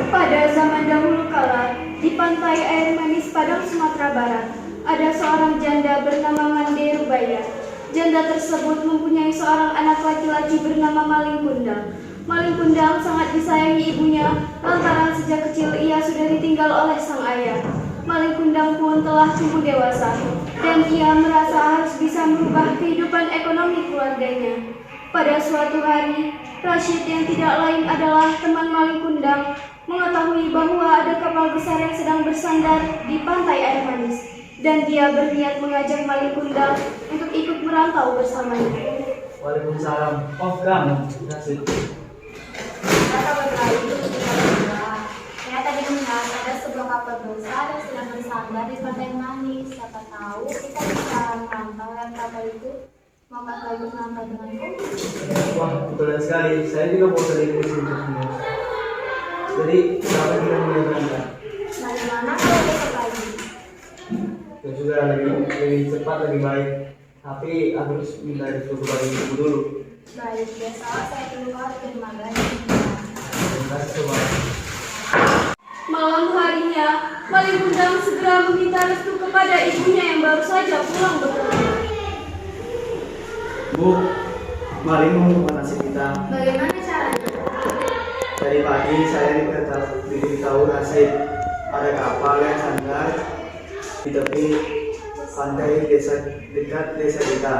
Pada zaman dahulu kala, di pantai air manis Padang, Sumatera Barat, ada seorang janda bernama Mande Rubaya. Janda tersebut mempunyai seorang anak laki-laki bernama Maling Kundang. Maling Kundang sangat disayangi ibunya, lantaran sejak kecil ia sudah ditinggal oleh sang ayah. Maling Kundang pun telah tumbuh dewasa, dan ia merasa harus bisa merubah kehidupan ekonomi keluarganya. Pada suatu hari, Rashid yang tidak lain adalah teman Maling Kundang mengetahui bahwa ada kapal besar yang sedang bersandar di pantai air manis, dan dia berniat mengajak Maling Kundang untuk ikut merantau bersamanya. Waalaikumsalam. Oh, kamu, Rashid. Kata berkali ternyata dengar ada sebuah kapal besar yang sedang bersandar di pantai manis. Siapa tahu kita bisa merantau yang kapal itu. Maukah kau ikut merantau denganku? Wah, kebetulan sekali. Saya juga mau dari sini. Jadi, kenapa kita mulai berangkat? Dari mana kau besok pagi? Ya sudah, lebih cepat, lebih baik. Tapi aku harus minta disuruh bagi ibu dulu. Baik, biasa saya tunggu kau di rumah gaji. Terima kasih, Sobat. Malam harinya, Maling Kundang segera meminta restu kepada ibunya yang baru saja pulang bekerja. Bu, Maling mau menasih kita. Bagaimana caranya? Dari pagi saya diberitahu Rashid ada kapal yang sandar di tepi pantai dekat desa kita.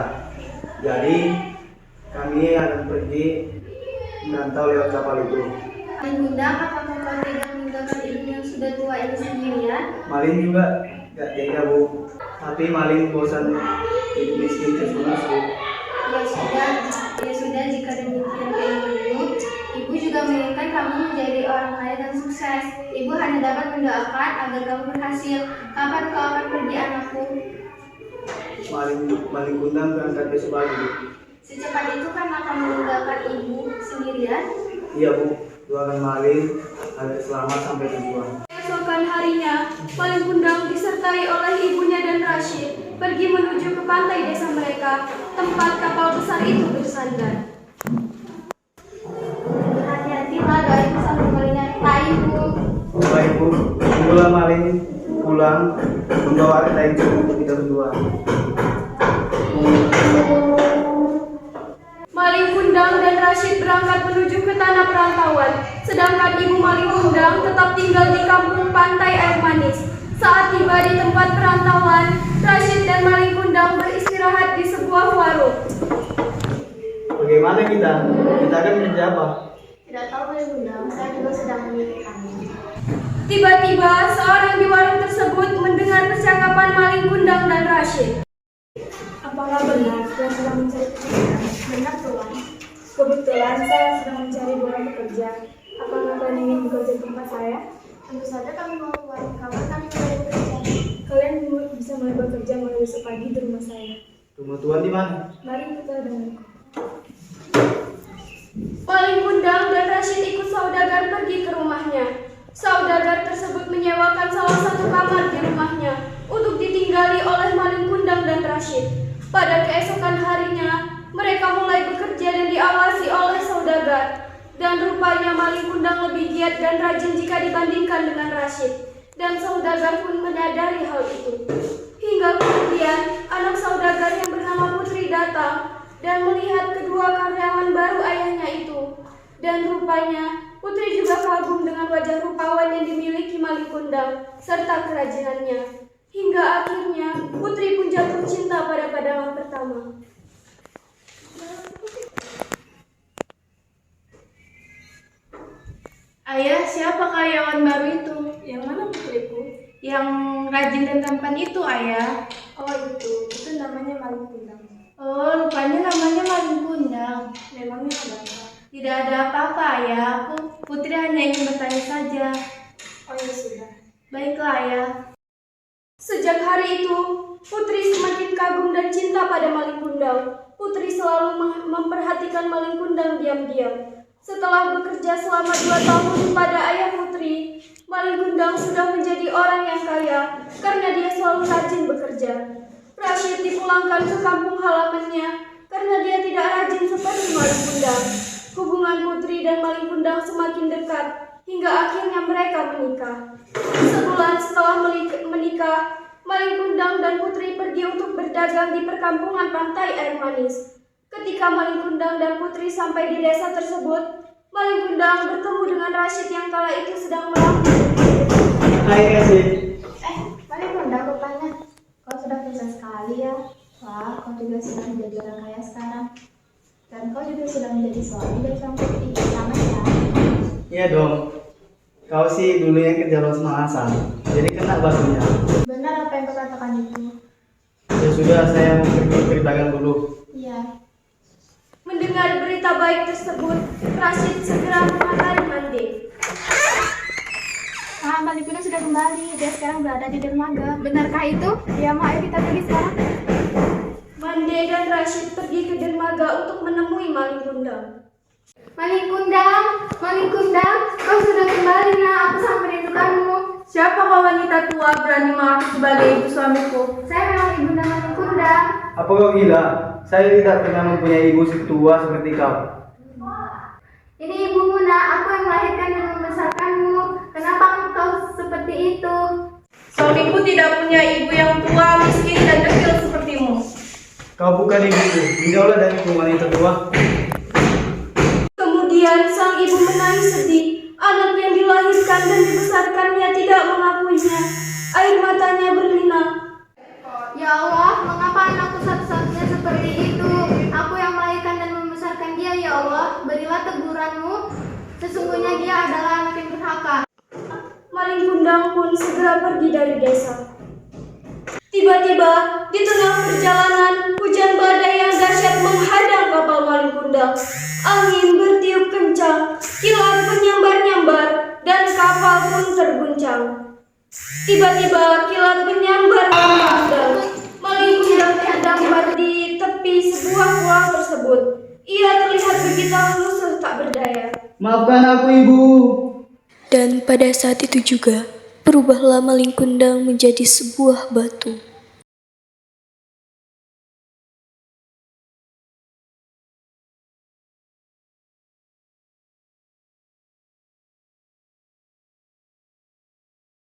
Jadi kami akan pergi merantau lewat kapal itu. Maling Kundang, apakah kau tega meninggalkan ibu yang sudah tua ini sendirian? Maling juga gak tega, Bu. Tapi Maling bosan hidup miskin terus, Bu. Ya sudah, jika demikian keinginanmu, ibu juga menginginkan kamu menjadi orang kaya dan sukses. Ibu hanya dapat mendoakan agar kamu berhasil. Kapan kau akan pergi, anakku? Maling Kundang berangkat besok pagi, Bu. Secepat itu karena kamu meninggalkan ibu sendirian? Iya, Bu. Doakan Maling agar selamat sampai tujuan. Keesokan harinya, Maling Kundang disertai oleh ibunya dan Rashid pergi menuju ke pantai desa mereka, tempat kapal besar itu bersandar. Hati-hati lah, doain sampai kalinya lain, Bu. Baik, Bu. Tunggulah Maling pulang membawa air untuk kita berdua. Maling Kundang dan Rashid berangkat menuju ke tanah perantauan, sedangkan ibu Maling Kundang tetap tinggal di kampung pantai air manis. Saat tiba di tempat perantauan, Rashid dan Maling Kundang beristirahat di sebuah warung. Bagaimana kita? Kita akan kerja apa? Tidak tahu, Maling Kundang, saya juga sedang memikirkannya. Tiba-tiba, seorang di warung tersebut mendengar percakapan Maling Kundang dan Rashid. Apakah benar yang sedang mencari pekerjaan? Benar, Tuan. Kebetulan saya sedang mencari dua pekerja. Apakah kalian ingin bekerja di tempat saya? Tentu saja kami mau keluar. Kapan kami mulai bekerja? Kalian bisa mulai bekerja mulai besok pagi di rumah saya. Rumah Tuhan di mana? Mari kita denganku. Maling Kundang dan Rashid ikut saudagar pergi ke rumahnya. Saudagar tersebut menyewakan salah satu kamar di rumahnya untuk ditinggali oleh Maling Kundang dan Rashid. Pada keesokan harinya, mereka mulai bekerja dan diawasi oleh saudagar. Dan rupanya Maling Kundang lebih giat dan rajin jika dibandingkan dengan Rashid. Dan saudagar pun menyadari hal itu. Hingga kemudian, anak saudagar yang bernama Putri datang dan melihat kedua karyawan baru ayahnya itu. Dan rupanya, Putri juga kagum dengan wajah rupawan yang dimiliki Maling Kundang serta kerajinannya. Hingga akhirnya, Putri pun jatuh cinta pada pandangan pertama. Ayah, siapa karyawan baru itu? Yang mana putriku? Yang rajin dan tampan itu, Ayah. Oh itu namanya Maling Kundang. Oh, rupanya namanya Maling Kundang. Memangnya ada apa? Tidak ada apa-apa, Ayah. Putri hanya ingin bertanya saja. Oh ya sudah. Baiklah, Ayah. Sejak hari itu, Putri semakin kagum dan cinta pada Maling Kundang. Putri selalu memperhatikan Maling Kundang diam-diam. Setelah bekerja selama 2 tahun pada ayah Putri, Maling Kundang sudah menjadi orang yang kaya karena dia selalu rajin bekerja. Rashid dipulangkan ke kampung halamannya karena dia tidak rajin seperti Maling Kundang. Hubungan Putri dan Maling Kundang semakin dekat hingga akhirnya mereka menikah. Sebulan setelah menikah, Malin Kundang dan Putri pergi untuk berdagang di perkampungan pantai air manis. Ketika Malin Kundang dan Putri sampai di desa tersebut, Malin Kundang bertemu dengan Rashid yang kala itu sedang melampir. Hai Rashid. Malin Kundang rupanya. Kau sudah pintar sekali ya. Wah, kau juga sudah menjadi orang kaya sekarang. Dan kau juga sudah menjadi suami dari Sang Putri. Selamat ya. Iya dong. Kau sih dulunya kerja los Hasan, jadi kena batunya. Benar apa yang kau katakan itu? Ya sudah, saya mau pergi berdagang dulu. Iya. Mendengar berita baik tersebut, Rashid segera mengantari Mande. Malin Kundang sudah kembali. Dia sekarang berada di dermaga. Benarkah itu? Ya, ayo kita pergi sekarang. Mande dan Rashid pergi ke dermaga untuk menemui Malin Kundang. Malin Kundang, kau sudah kembali nak, aku sangat merindukanmu. Siapa kau wanita tua berani mengaku sebagai ibu suamiku? Saya memang ibunda Malin Kundang. Apa kau gila? Saya tidak pernah mempunyai ibu setua seperti kau. Ini ibumu nak, aku yang melahirkan dan membesarkanmu. Kenapa kau seperti itu? Suamiku tidak punya ibu yang tua, miskin, dan dekil sepertimu. Kau bukan ibuku, jauhlah dari wanita tua. Kemudian sang ibu menangis sedih. Anak yang dilahirkan dan dibesarkannya tidak mengakuinya. Air matanya berlinang. Ya Allah, mengapa anakku satu-satunya seperti itu? Aku yang melahirkan dan membesarkan dia, ya Allah. Berilah teguranmu. Sesungguhnya dia adalah anak yang durhaka. Malin Kundang pun segera pergi dari desa. Tiba-tiba, di tengah perjalanan, hujan badai yang dahsyat menghadang kapal Malin Kundang. Angin bertiup kencang, kilat menyambar-nyambar, dan kapal pun terguncang. Tiba-tiba, kilat menyambar kapal. Malin Kundang terdampar di tepi sebuah pulau tersebut. Ia terlihat begitu lusuh tak berdaya. Maafkan aku, Ibu. Dan pada saat itu juga, berubahlah Malin Kundang menjadi sebuah batu.